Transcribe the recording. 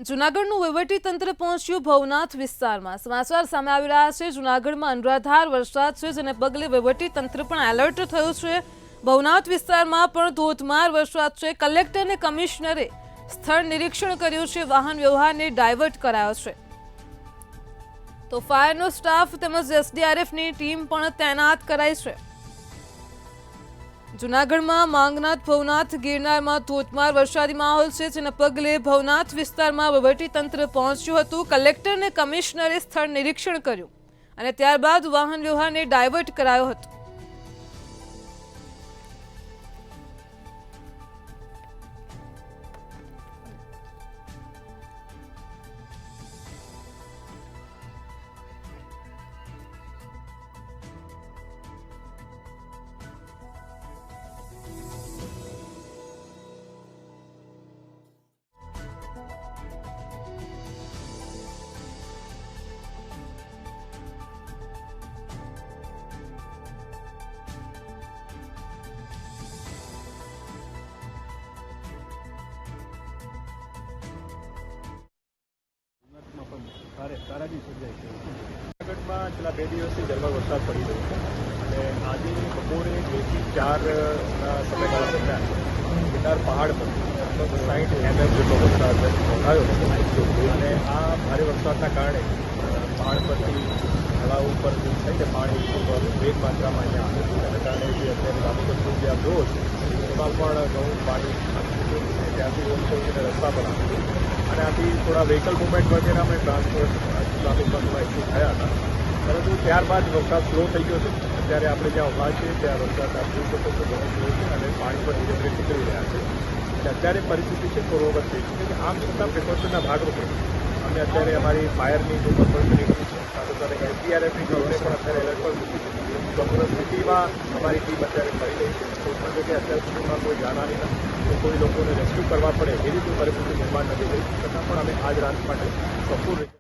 જૂનાગઢનું વહીવટીતંત્ર પહોંચ્યું ભવનાથ વિસ્તારમાં। સમાચાર સામે આવી રહ્યા છે। જૂનાગઢમાં અનરાધાર વરસાદ છે, જેને પગલે વહીવટીતંત્ર પણ એલર્ટ થયું છે। ભવનાથ વિસ્તારમાં પણ ધોધમાર વરસાદ છે। કલેક્ટર અને કમિશનરે સ્થળ નિરીક્ષણ કર્યું છે, વાહન વ્યવહારને ડાયવર્ટ કરાયો છે। તો ફાયરનો સ્ટાફ તેમજ એસડીઆરએફની ટીમ પણ તૈનાત કરાઈ છે। જૂનાગઢમાં માંગનાથ ભવનાથ ગિરનારમાં ધોધમાર વરસાદી માહોલ છે, જેને પગલે ભવનાથ વિસ્તારમાં વહીવટીતંત્ર પહોંચ્યું હતું। કલેક્ટર અને કમિશનરે સ્થળ નિરીક્ષણ કર્યું અને ત્યારબાદ વાહન વ્યવહારને ડાયવર્ટ કરાયો હતો। જૂનાગઢમાં છેલ્લા 2 દિવસથી ઝરમર વરસાદ પડી રહ્યો છે અને આજે બપોરે 2 થી 4 સમયગાળા દરમિયાન ગિરનાર પહાડ પર લગભગ 60 mm જેટલો વરસાદ નોંધાયો હતો અને આ ભારે વરસાદના કારણે પહાડ પરથી તળાવ ઉપર થાય છે પાણી ઉપર વેગ માત્રામાં અહીંયા આવે છે, જેના કારણે જે અત્યારે બાબતનું જે આ બ્રોજ એમાં પણ ઘણું પાણી ત્યાંથી ઓછો રસ્તા પર આવે છે અને આથી થોડા વ્હીકલ મુવમેન્ટ વગેરેમાં ટ્રાન્સપોર્ટ ટ્રાફિક બંધમાં એક્ટિવ થયા હતા, પરંતુ ત્યારબાદ વરસાદ સ્લો થઈ ગયો છે। અત્યારે આપણે જ્યાં ઉભા છીએ ત્યાં વરસાદ આપ જોઈ શકો છો ઘણો સ્લો છે અને પાણી પણ ધીરે ધીરે નીકળી રહ્યા છે અને અત્યારે પરિસ્થિતિ છે પૂર્વવત થઈ છે કે આમ છતાં પ્રિકોશનના ભાગરૂપે અમે અત્યારે અમારી ફાયરની જે કંપની છે સાથે સાથે એસડીઆરએફની ટીમને પણ અત્યારે એલર્ટ પર મૂકી છે। સંપૂર્ણ સ્થિતિમાં અમારી ટીમ અત્યારે ફરી રહી છે। કોઈ પણ જગ્યાએ અત્યાર સુધીમાં કોઈ જાનહાની નથી, કોઈ લોકોને રેસ્ક્યુ કરવા પડે એવી કોઈ પરિસ્થિતિ નિર્માણ નથી થઈ, છતાં પણ અમે આજ રાત માટે સંપૂર્ણ